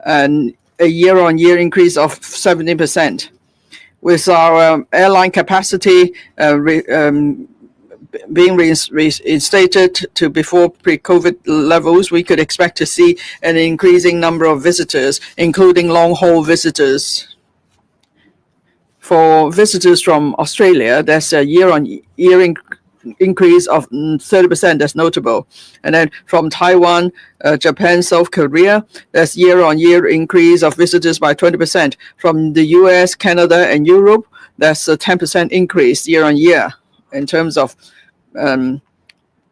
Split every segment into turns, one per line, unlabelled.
and a year-on-year increase of 17%. With our airline capacity being reinstated to before pre-COVID levels, we could expect to see an increasing number of visitors, including long-haul visitors. For visitors from Australia, there's a year-on-year increase of 30%. That's notable. And then from Taiwan, Japan, South Korea, there's year-on-year increase of visitors by 20%. From the US, Canada, and Europe, that's a 10% increase year-on-year in terms of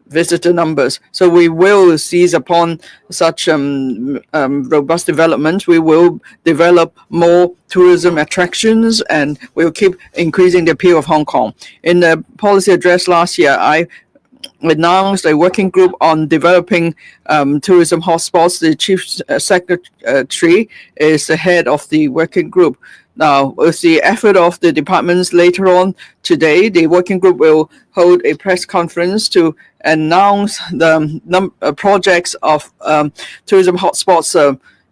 visitor numbers. So we will seize upon such robust development. We will develop more tourism attractions, and we will keep increasing the appeal of Hong Kong. In the policy address last year, I announced a working group on developing tourism hotspots. The chief secretary is the head of the working group. Now, with the effort of the departments later on today, the working group will hold a press conference to announce the projects of tourism hotspots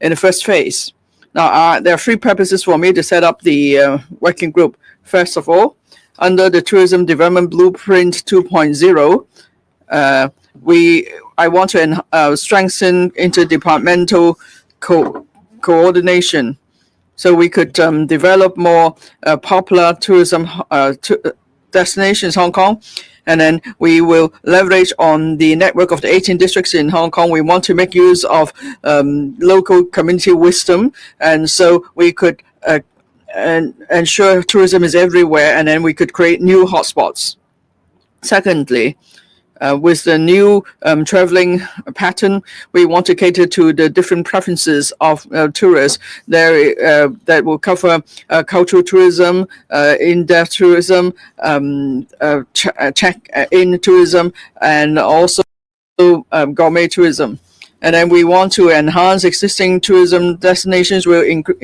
in the first phase. Now, there are three purposes for me to set up the working group. First of all, under the Tourism Development Blueprint 2.0, I want to strengthen interdepartmental coordination, so we could develop more popular tourism destinations in Hong Kong. And then we will leverage on the network of the 18 districts in Hong Kong. We want to make use of local community wisdom. And so we could ensure tourism is everywhere, and then we could create new hotspots. Secondly, with the new traveling pattern, we want to cater to the different preferences of tourists. That will cover cultural tourism, in-depth tourism, check-in tourism, and also gourmet tourism. And then we want to enhance existing tourism destinations. We'll include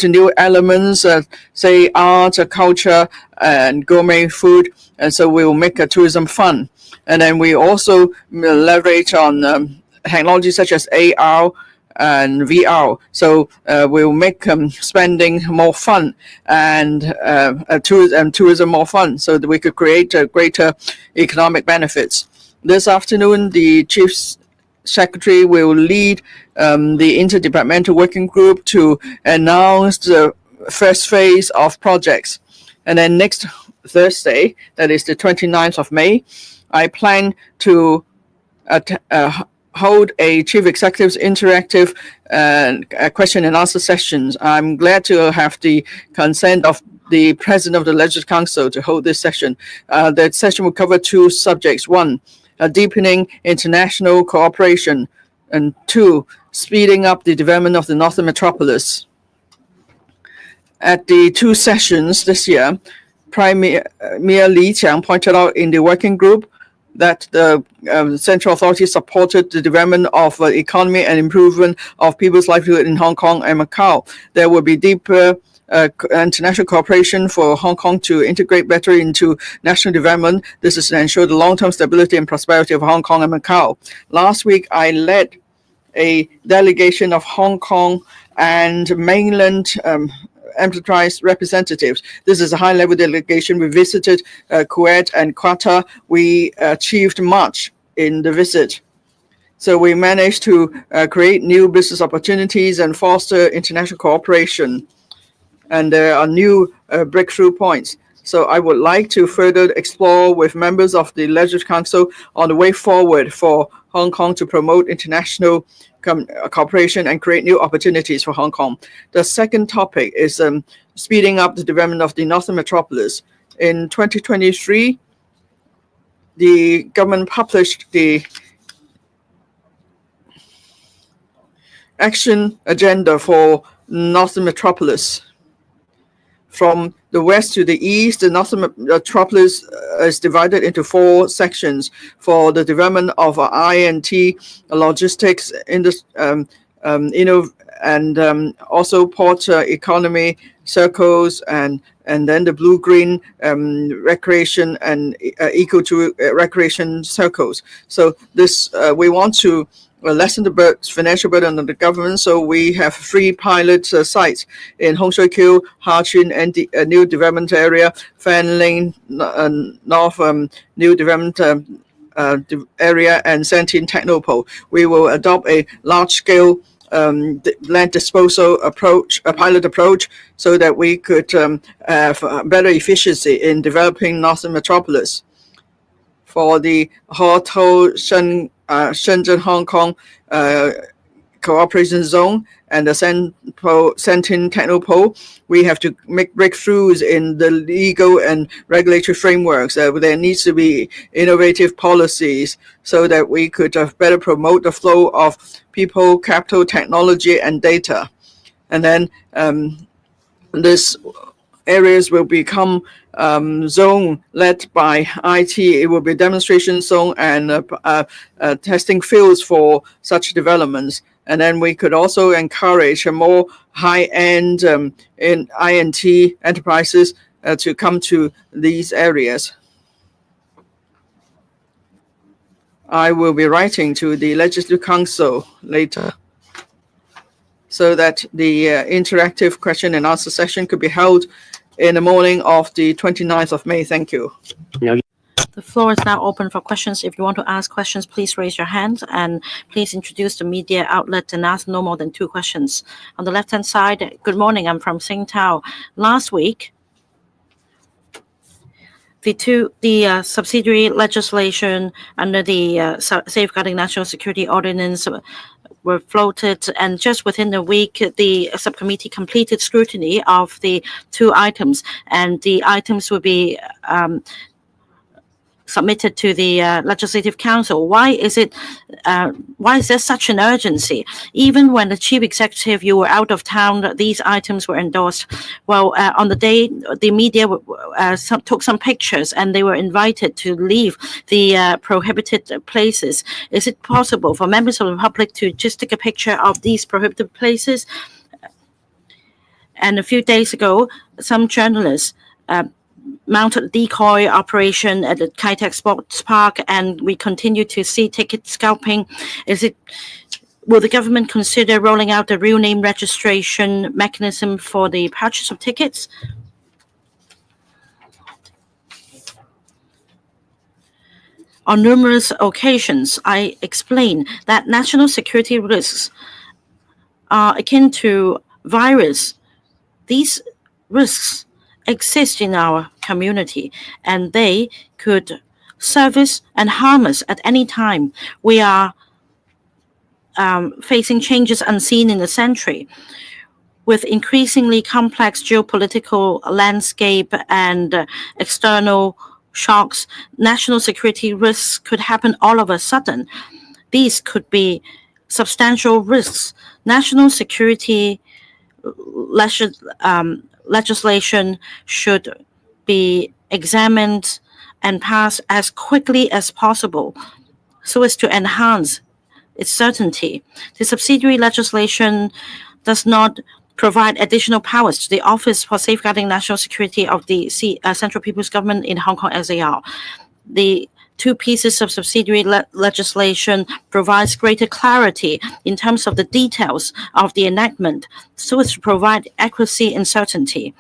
new elements, say art, culture, and gourmet food. And so we will make a tourism fun. And then we also leverage on technology such as AR and VR. So we'll make spending more fun and tourism more fun, so that we could create greater economic benefits. This afternoon, the Chief Secretary will lead the Interdepartmental Working Group to announce the first phase of projects. And then next Thursday, that is the 29th of May, I plan to hold a Chief Executive's interactive question and answer sessions. I'm glad to have the consent of the President of the Legislative Council to hold this session. The session will cover two subjects. One, deepening international cooperation, and two, speeding up the development of the Northern Metropolis. At the two sessions this year, Premier Li Qiang pointed out in the working group that the central authorities supported the development of the economy and improvement of people's livelihood in Hong Kong and Macau. There will be deeper international cooperation for Hong Kong to integrate better into national development. This is to ensure the long-term stability and prosperity of Hong Kong and Macau. Last week, I led a delegation of Hong Kong and mainland enterprise representatives. This is a high-level delegation. We visited Kuwait and Qatar. We achieved much in the visit. So we managed to create new business opportunities and foster international cooperation. And there are new breakthrough points. So I would like to further explore with members of the Legislative Council on the way forward for Hong Kong to promote international cooperation and create new opportunities for Hong Kong. The second topic is speeding up the development of the Northern Metropolis. In 2023, the government published the action agenda for Northern Metropolis. From the west to the east, the Northern Metropolis is divided into four sections for the development of I&T, logistics, and also port economy circles, and then the blue-green recreation and eco-recreation circles. So this we want to lessen the financial burden on the government. So we have 3 pilot sites in Hongshui-Q, Hachun, and the new development area, Fanling North new development area, and Santin Technopole. We will adopt a large-scale land disposal approach, a pilot approach, so that we could have better efficiency in developing Northern Metropolis. For the Hotou Shenzhen Hong Kong cooperation zone and the Santin Technopole, we have to make breakthroughs in the legal and regulatory frameworks. There needs to be innovative policies so that we could better promote the flow of people, capital, technology, and data. And then this areas will become zone led by IT. It will be demonstration zone and testing fields for such developments. And then we could also encourage a more high-end in INT enterprises to come to these areas. I will be writing to the Legislative Council later so that the interactive question and answer session could be held in the morning of the 29th of May. Thank you.
The floor is now open for questions. If you want to ask questions, please raise your hand and please introduce the media outlet and ask no more than 2 questions. On the left-hand side, good morning, I'm from Tsingtao. Last week, the subsidiary legislation under the Safeguarding National Security Ordinance were floated, and just within a week, the subcommittee completed scrutiny of the 2 items, and the items will be submitted to the Legislative Council. Why is there such an urgency? Even when the chief executive, you were out of town, these items were endorsed. Well, on the day, the media took some pictures and they were invited to leave the prohibited places. Is it possible for members of the public to just take a picture of these prohibited places? And a few days ago, some journalists mounted a decoy operation at the Kai Tak Sports Park, and we continue to see ticket scalping. Will the government consider rolling out a real name registration mechanism for the purchase of tickets? On numerous occasions, I explain that national security risks are akin to virus. These risks exist in our community, and they could service and harm us at any time. We are facing changes unseen in the century. With increasingly complex geopolitical landscape and external shocks, national security risks could happen all of a sudden. These could be substantial risks. National security legislation should be examined and passed as quickly as possible so as to enhance its certainty. The subsidiary legislation does not provide additional powers to the Office for Safeguarding National Security of the Central People's Government in Hong Kong SAR. The 2 pieces of subsidiary legislation provides greater clarity in terms of the details of the enactment so as to provide accuracy and certainty.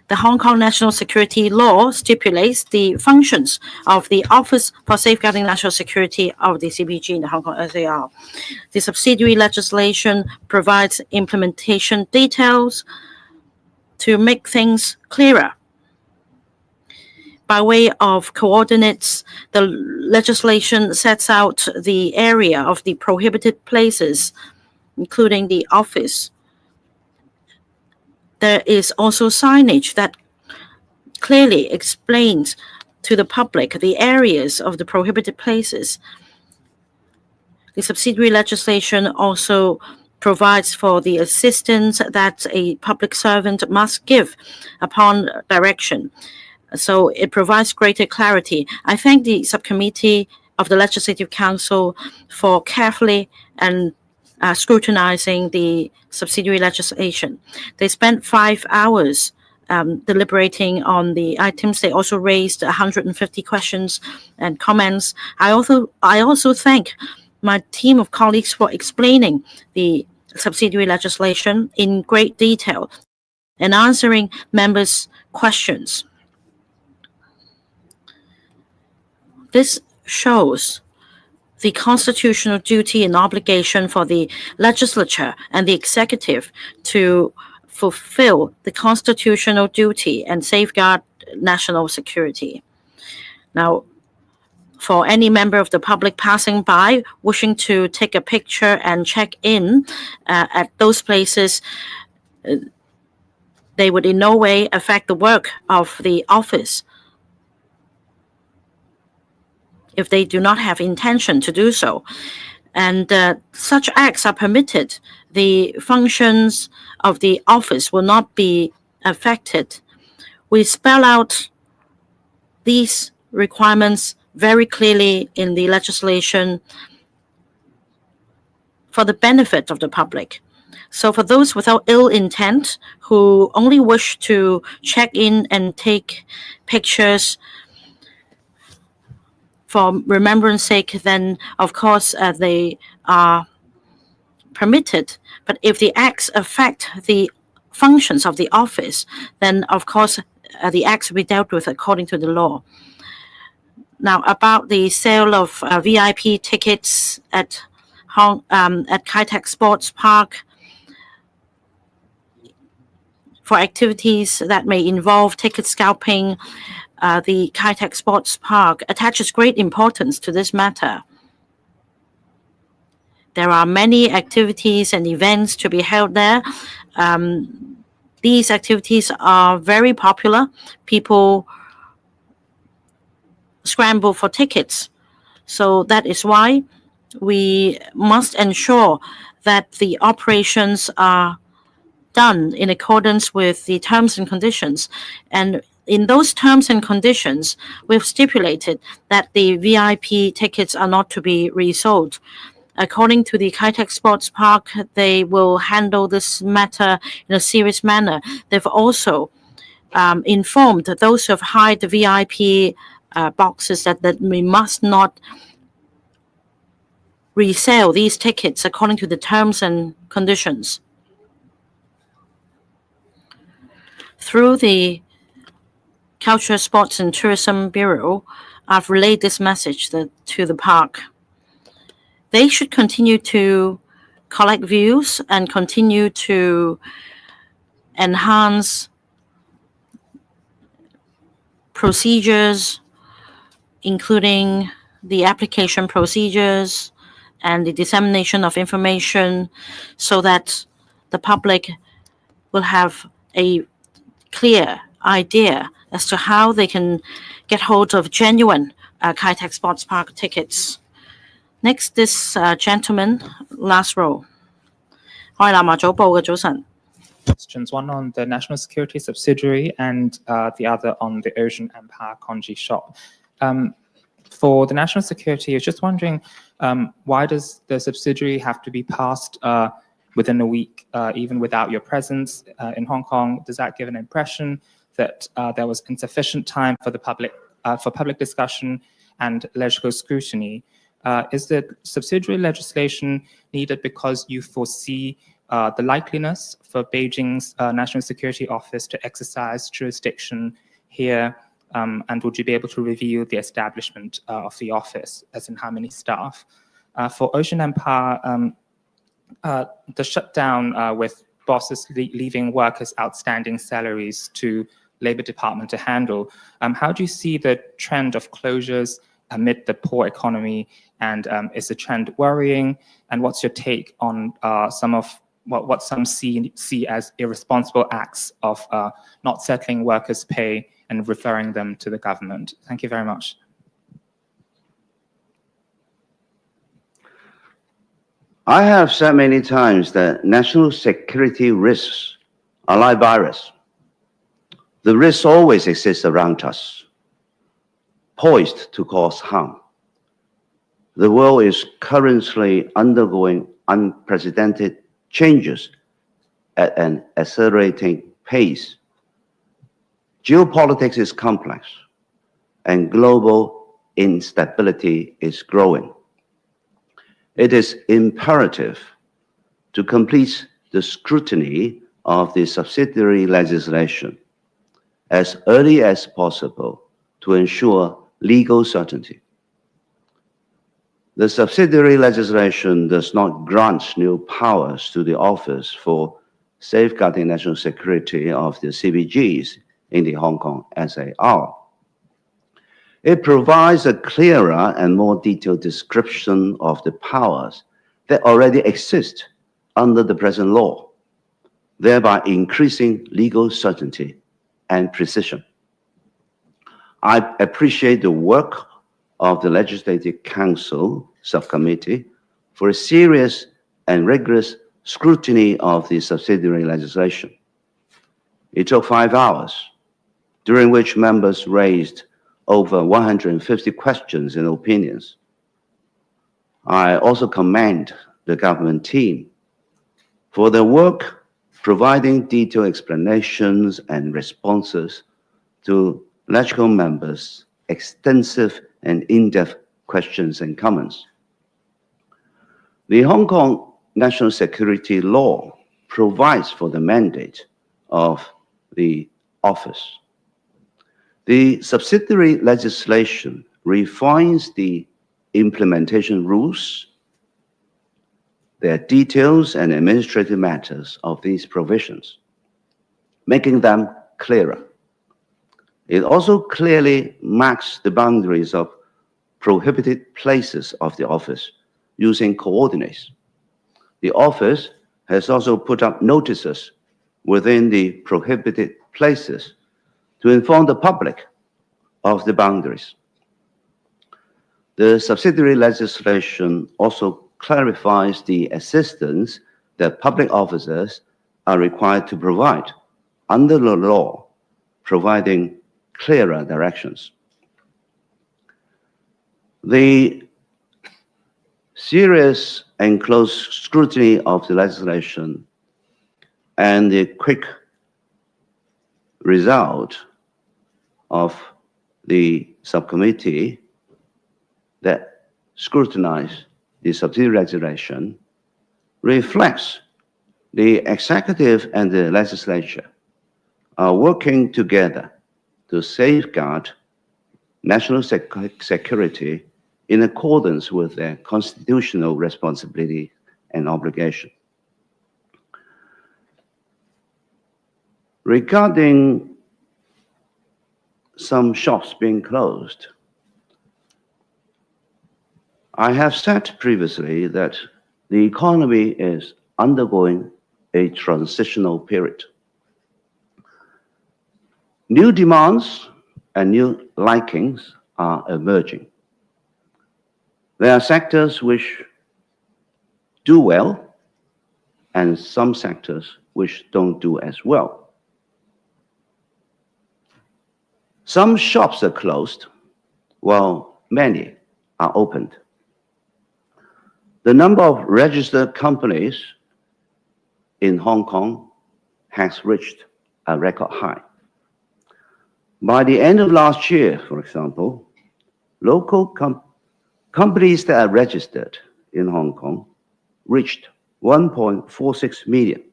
The Hong Kong National Security Law stipulates the functions of the Office for Safeguarding National Security of the CPG in the Hong Kong SAR. The subsidiary legislation provides implementation details to make things clearer. By way of coordinates, the legislation sets out the area of the prohibited places, including the office. There is also signage that clearly explains to the public the areas of the prohibited places. The subsidiary legislation also provides for the assistance that a public servant must give upon direction. So it provides greater clarity. I thank the subcommittee of the Legislative Council for carefully and scrutinizing the subsidiary legislation. They spent 5 hours deliberating on the items. They also raised 150 questions and comments. I also thank my team of colleagues for explaining the subsidiary legislation in great detail and answering members' questions. This shows the constitutional duty and obligation for the legislature and the executive to fulfill the constitutional duty and safeguard national security. Now, for any member of the public passing by wishing to take a picture and check in at those places, they would in no way affect the work of the office if they do not have intention to do so. And such acts are permitted. The functions of the office will not be affected. We spell out these requirements very clearly in the legislation for the benefit of the public. So for those without ill intent who only wish to check in and take pictures for remembrance sake, then of course they are permitted. But if the acts affect the functions of the office, then of course the acts will be dealt with according to the law. Now, about the sale of VIP tickets at Kai Tak Sports Park for activities that may involve ticket scalping, the Kai Tak Sports Park attaches great importance to this matter. There are many activities and events to be held there. These activities are very popular. People scramble for tickets. So that is why we must ensure that the operations are done in accordance with the terms and conditions. And in those terms and conditions, we've stipulated that the VIP tickets are not to be resold. According to the Kai Tak Sports Park, they will handle this matter in a serious manner. They've also informed those who have hired the VIP boxes that we must not resell these tickets according to the terms and conditions. Through the Culture, Sports and Tourism Bureau, I've relayed this message to the park. They should continue to collect views and continue to enhance procedures, including the application procedures and the dissemination of information, so that the public will have a clear idea as to how they can get hold of genuine Kai Tak Sports Park tickets. Next, this gentleman, last row. 我係南華早報嘅早晨。
Questions, one on the national security subsidiary and the other on the Ocean Empire Congee shop. For the national security, I was just wondering, why does the subsidiary have to be passed within a week, even without your presence in Hong Kong? Does that give an impression that there was insufficient time for the public discussion and legislative scrutiny? Is the subsidiary legislation needed because you foresee the likeliness for Beijing's National Security Office to exercise jurisdiction here? And would you be able to reveal the establishment of the office, as in how many staff? For Ocean Empire, the shutdown with bosses leaving workers' outstanding salaries to Labour Department to handle, how do you see the trend of closures amid the poor economy? And is the trend worrying? And what's your take on some of what some see as irresponsible acts of not settling workers' pay and referring them to the government? Thank you very much.
I have said many times that national security risks are like virus. The risks always exist around us, poised to cause harm. The world is currently undergoing unprecedented changes at an accelerating pace. Geopolitics is complex, and global instability is growing. it is imperative to complete the scrutiny of the subsidiary legislation as early as possible to ensure legal certainty. The subsidiary legislation does not grant new powers to the Office for Safeguarding National Security of the CBGs in the Hong Kong SAR. It provides a clearer and more detailed description of the powers that already exist under the present law, thereby increasing legal certainty and precision. I appreciate the work of the Legislative Council Subcommittee for a serious and rigorous scrutiny of the subsidiary legislation. It took 5 hours, during which members raised over 150 questions and opinions. I also commend the government team for their work providing detailed explanations and responses to LegCo members' extensive and in-depth questions and comments. The Hong Kong National Security Law provides for the mandate of the office. The subsidiary legislation refines the implementation rules, their details and administrative matters of these provisions, making them clearer. It also clearly marks the boundaries of prohibited places of the office using coordinates. The office has also put up notices within the prohibited places to inform the public of the boundaries. The subsidiary legislation also clarifies the assistance that public officers are required to provide under the law, providing clearer directions. The serious and close scrutiny of the legislation and the quick result of the subcommittee that scrutinized the subsidiary legislation reflects the executive and the legislature are working together to safeguard national security in accordance with their constitutional responsibility and obligation. Regarding some shops being closed, I have said previously that the economy is undergoing a transitional period. New demands and new likings are emerging. There are sectors which do well and some sectors which don't do as well. Some shops are closed while many are opened. The number of registered companies in Hong Kong has reached a record high. By the end of last year, for example, local companies that are registered in Hong Kong reached 1.46 million,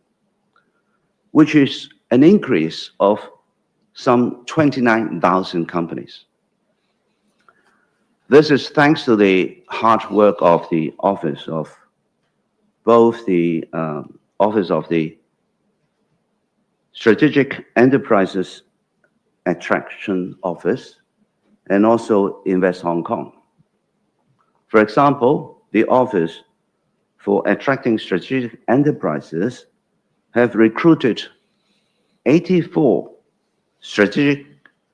which is an increase of some 29,000 companies. This is thanks to the hard work of the office of both the Office of the Strategic Enterprises Attraction Office and also Invest Hong Kong. For example, the Office for Attracting Strategic Enterprises have recruited 84 strategic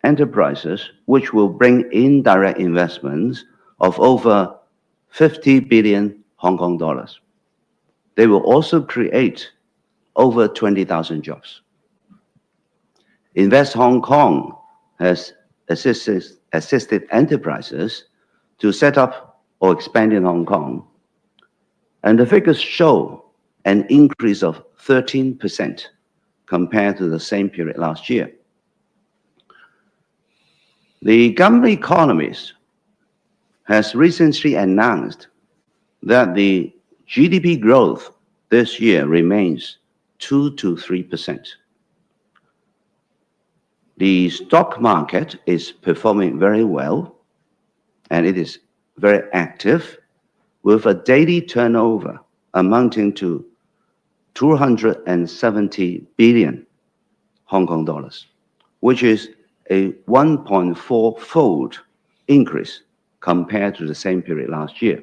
enterprises which will bring in direct investments of over 50 billion Hong Kong dollars. They will also create over 20,000 jobs. Invest Hong Kong has assisted enterprises to set up or expand in Hong Kong, and the figures show an increase of 13% compared to the same period last year. The government economist has recently announced that the GDP growth this year remains 2 to 3%. The stock market is performing very well, and it is very active, with a daily turnover amounting to 270 billion Hong Kong dollars, which is a 1.4-fold increase compared to the same period last year.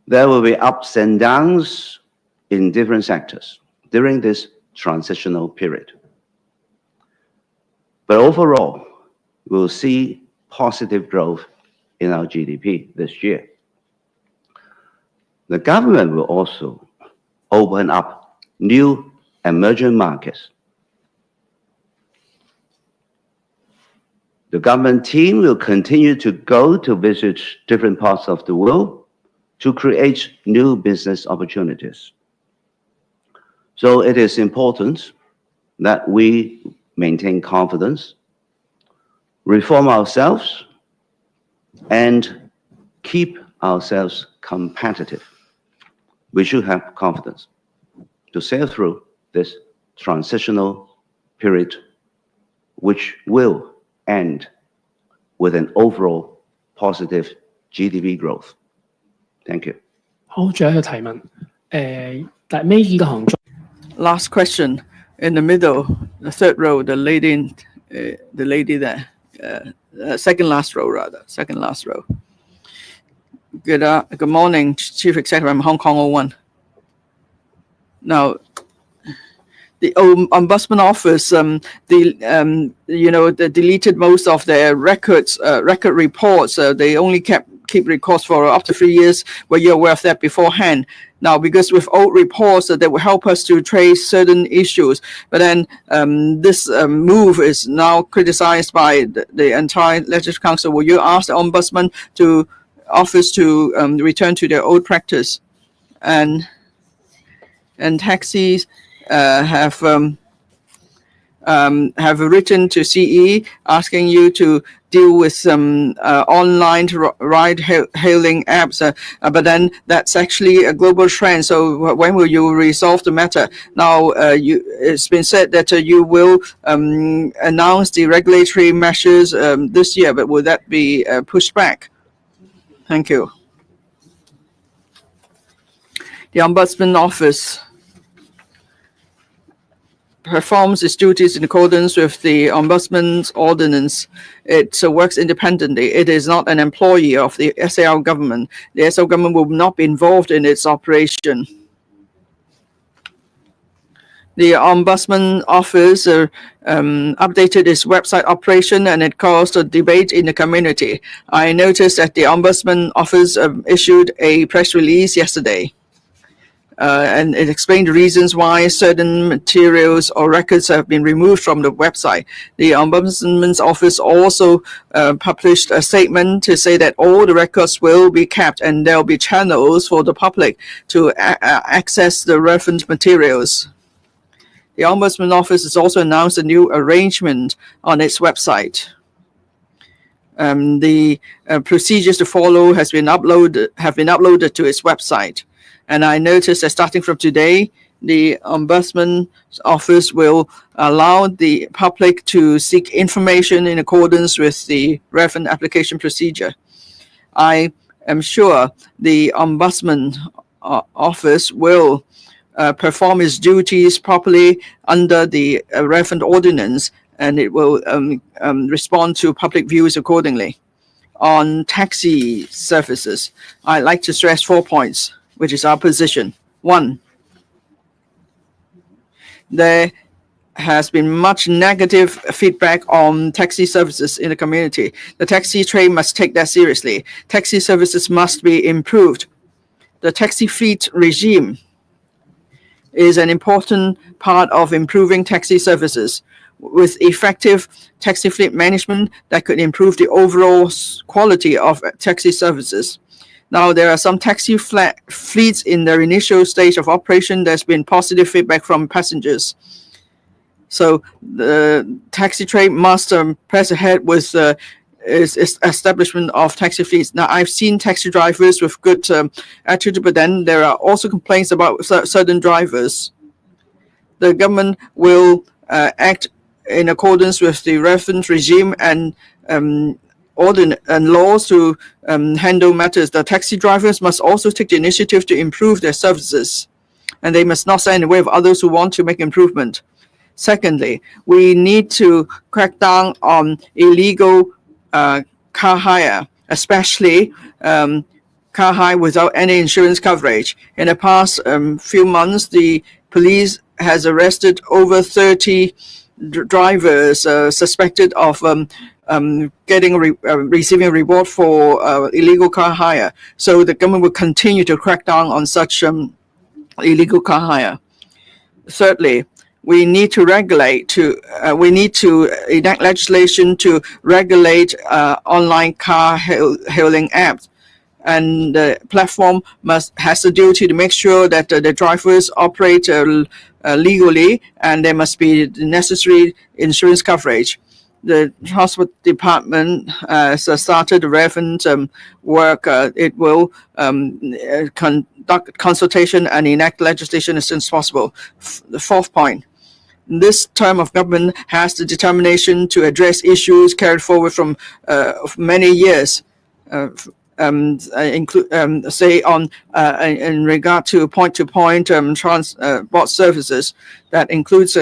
There will be ups and downs in different sectors during this transitional period. But overall, we'll see positive growth in our GDP this year. The government will also open up new emerging markets. The government team will continue to go to visit different parts of the world to create new business opportunities. So it is important that we maintain confidence, reform ourselves, and keep ourselves competitive. We should have confidence to sail through this transitional period, which will end with an overall positive GDP growth. Thank you.
好，最後一個提問，第尾二個行業。
Last question in the middle, the third row, the lady there, second last row rather, second last row. Good morning, Chief Executive. I'm Hong Kong 01. Now, the Ombudsman Office, they deleted most of their record reports. They only keep records for up to 3 years. Were you aware of that beforehand? Now, because with old reports, that will help us to trace certain issues. But then this move is now criticized by the entire Legislative Council. Will you ask the Ombudsman Office to return to their old practice? And taxis have written to CE asking you to deal with some online ride-hailing apps, but then that's actually a global trend. So when will you resolve the matter? Now, it's been said that you will announce the regulatory measures this year, but will that be pushed back? Thank you. The Ombudsman Office performs its duties in accordance with the Ombudsman's Ordinance. It works independently. It is not an employee of the SAR government. The SAR government will not be involved in its operation. The Ombudsman Office updated its website operation, and it caused a debate in the community. I noticed that the Ombudsman Office issued a press release yesterday. And it explained the reasons why certain materials or records have been removed from the website. The Ombudsman's Office also published a statement to say that all the records will be kept and there will be channels for the public to access the relevant materials. The Ombudsman Office has also announced a new arrangement on its website. The procedures to follow have been uploaded to its website. And I noticed that starting from today, the Ombudsman's Office will allow the public to seek information in accordance with the relevant application procedure. I am sure the Ombudsman Office will perform its duties properly under the relevant ordinance, and it will respond to public views accordingly. On taxi services, I'd like to stress 4 points, which is our position. 1, there has been much negative feedback on taxi services in the community. The taxi trade must take that seriously. Taxi services must be improved. The taxi fleet regime is an important part of improving taxi services. With effective taxi fleet management, that could improve the overall quality of taxi services. Now, there are some taxi fleets in their initial stage of operation. There's been positive feedback from passengers. So the taxi trade must press ahead with is establishment of taxi fleets. Now, I've seen taxi drivers with good attitude, but then there are also complaints about certain drivers. The government will act in accordance with the reference regime and laws to handle matters. The taxi drivers must also take the initiative to improve their services, and they must not stand in the way of others who want to make improvement. Secondly, we need to crack down on illegal car hire, especially car hire without any insurance coverage. In the past few months, the police has arrested over 30 drivers suspected of receiving a reward for illegal car hire. So the government will continue to crack down on such illegal car hire. Thirdly, we need to enact legislation to regulate online car hailing apps, and the platform has the duty to make sure that the drivers operate legally, and there must be the necessary insurance coverage. The Transport Department has started relevant work. It will conduct consultation and enact legislation as soon as possible. The fourth point. This term of government has the determination to address issues carried forward from many years, say in regard to point-to-point transport services that includes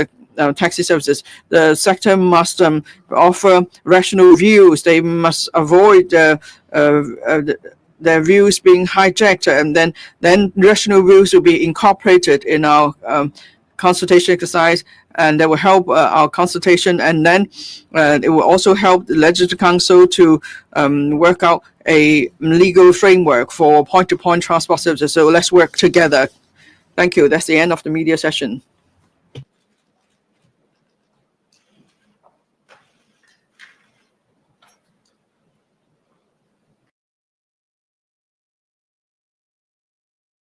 taxi services. The sector must offer rational views. They must avoid their views being hijacked, and then rational views will be incorporated in our consultation exercise, and that will help our consultation, and then it will also help the Legislative Council to work out a legal framework for point-to-point transport services. So let's work together. Thank you. That's the end of the media session.